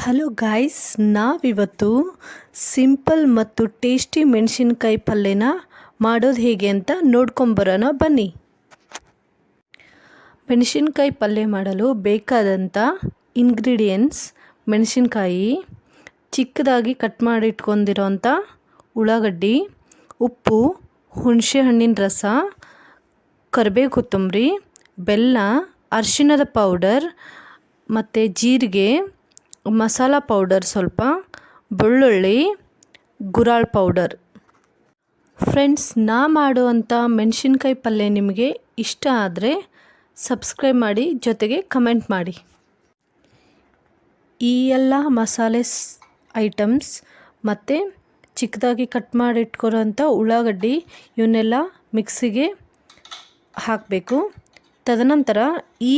Hello guys, ನಾವಿವತ್ತು simple ಮತ್ತು tasty ಮೆಣಸಿನ್ಕಾಯಿ ಪಲ್ಯನ ಮಾಡೋದು ಹೇಗೆ ಅಂತ ನೋಡ್ಕೊಂಬರೋಣ ಬನ್ನಿ. ಮೆಣಸಿನ್ಕಾಯಿ ಪಲ್ಯ ಮಾಡಲು ಬೇಕಾದಂಥ ಇಂಗ್ರೀಡಿಯೆಂಟ್ಸ್: ಮೆಣಸಿನ್ಕಾಯಿ, ಚಿಕ್ಕದಾಗಿ ಕಟ್ ಮಾಡಿ ಇಟ್ಕೊಂಡಿರೋಂಥ ಉಳ್ಳಾಗಡ್ಡಿ, ಉಪ್ಪು, ಹುಣಸೆ ಹಣ್ಣಿನ ರಸ, ಕರಿಬೇವು ಕೊತ್ತಂಬರಿ, ಬೆಲ್ಲ, ಅರಿಶಿಣದ ಪೌಡರ್ ಮತ್ತು ಜೀರಿಗೆ, ಮಸಾಲ ಪೌಡರ್ ಸ್ವಲ್ಪ, ಬೆಳ್ಳುಳ್ಳಿ, ಗುರಾಳ್ ಪೌಡರ್. ಫ್ರೆಂಡ್ಸ್, ನಾ ಮಾಡುವಂಥ ಮೆಣಸಿನ್ಕಾಯಿ ಪಲ್ಯ ನಿಮಗೆ ಇಷ್ಟ ಆದರೆ ಸಬ್ಸ್ಕ್ರೈಬ್ ಮಾಡಿ, ಜೊತೆಗೆ ಕಮೆಂಟ್ ಮಾಡಿ. ಈ ಎಲ್ಲ ಮಸಾಲೆ ಐಟಮ್ಸ್ ಮತ್ತು ಚಿಕ್ಕದಾಗಿ ಕಟ್ ಮಾಡಿ ಇಟ್ಕೊರೋಂಥ ಉಳ್ಳಾಗಡ್ಡಿ ಇವನ್ನೆಲ್ಲ ಮಿಕ್ಸಿಗೆ ಹಾಕಬೇಕು. ತದನಂತರ ಈ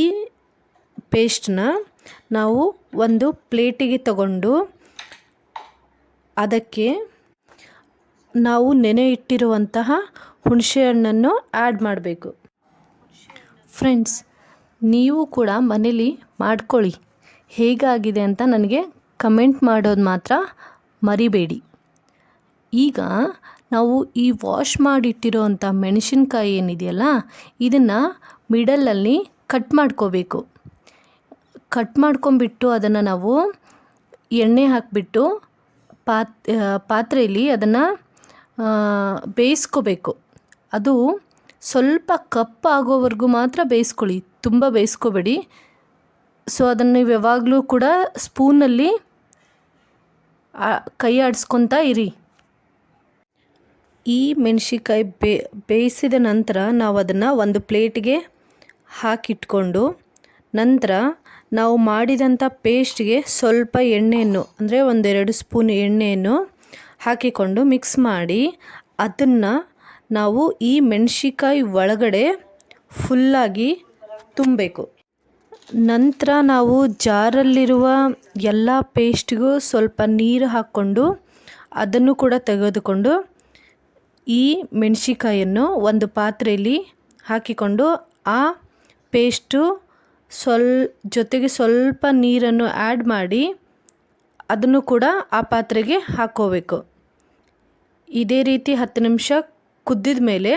ಪೇಸ್ಟನ್ನ ನಾವು ಒಂದು ಪ್ಲೇಟಿಗೆ ತಗೊಂಡು ಅದಕ್ಕೆ ನಾವು ನೆನೆ ಇಟ್ಟಿರುವಂತಹ ಹುಣಸೆ ಹಣ್ಣನ್ನು ಆ್ಯಡ್ ಮಾಡಬೇಕು. ಫ್ರೆಂಡ್ಸ್, ನೀವು ಕೂಡ ಮನೇಲಿ ಮಾಡ್ಕೊಳ್ಳಿ. ಹೇಗಾಗಿದೆ ಅಂತ ನನಗೆ ಕಮೆಂಟ್ ಮಾಡೋದು ಮಾತ್ರ ಮರಿಬೇಡಿ. ಈಗ ನಾವು ಈ ವಾಶ್ ಮಾಡಿಟ್ಟಿರೋವಂಥ ಮೆಣಸಿನ್ಕಾಯಿ ಏನಿದೆಯಲ್ಲ, ಇದನ್ನು ಮಿಡಲಲ್ಲಿ ಕಟ್ ಮಾಡ್ಕೋಬೇಕು. ಕಟ್ ಮಾಡ್ಕೊಂಬಿಟ್ಟು ಅದನ್ನು ನಾವು ಎಣ್ಣೆ ಹಾಕಿಬಿಟ್ಟು ಪಾತ್ರೆಯಲ್ಲಿ ಅದನ್ನು ಬೇಯಿಸ್ಕೋಬೇಕು. ಅದು ಸ್ವಲ್ಪ ಕಪ್ಪಾಗೋವರೆಗೂ ಮಾತ್ರ ಬೇಯಿಸ್ಕೊಳ್ಳಿ, ತುಂಬ ಬೇಯಿಸ್ಕೋಬೇಡಿ. ಸೊ ಅದನ್ನು ನೀವು ಯಾವಾಗಲೂ ಕೂಡ ಸ್ಪೂನಲ್ಲಿ ಕೈ ಆಡಿಸ್ಕೊತಾ ಇರಿ. ಈ ಮೆಣಸಿನ್ಕಾಯಿ ಬೇಯಿಸಿದ ನಂತರ ನಾವು ಅದನ್ನು ಒಂದು ಪ್ಲೇಟಿಗೆ ಹಾಕಿಟ್ಕೊಂಡು, ನಂತರ ನಾವು ಮಾಡಿದಂಥ ಪೇಸ್ಟ್ಗೆ ಸ್ವಲ್ಪ ಎಣ್ಣೆಯನ್ನು, ಅಂದರೆ 1-2 ಸ್ಪೂನ್ ಎಣ್ಣೆಯನ್ನು ಹಾಕಿಕೊಂಡು ಮಿಕ್ಸ್ ಮಾಡಿ ಅದನ್ನು ನಾವು ಈ ಮೆಣಸಿನ್ಕಾಯಿ ಒಳಗಡೆ ಫುಲ್ಲಾಗಿ ತುಂಬಬೇಕು. ನಂತರ ನಾವು ಜಾರಲ್ಲಿರುವ ಎಲ್ಲ ಪೇಸ್ಟ್ಗೂ ಸ್ವಲ್ಪ ನೀರು ಹಾಕ್ಕೊಂಡು ಅದನ್ನು ಕೂಡ ತೆಗೆದುಕೊಂಡು ಈ ಮೆಣಸಿನ್ಕಾಯನ್ನು ಒಂದು ಪಾತ್ರೆಯಲ್ಲಿ ಹಾಕಿಕೊಂಡು ಆ ಪೇಸ್ಟು ಜೊತೆಗೆ ಸ್ವಲ್ಪ ನೀರನ್ನು ಆ್ಯಡ್ ಮಾಡಿ ಅದನ್ನು ಕೂಡ ಆ ಪಾತ್ರೆಗೆ ಹಾಕ್ಕೋಬೇಕು. ಇದೇ ರೀತಿ 10 ನಿಮಿಷ ಕುದ್ದಿದ ಮೇಲೆ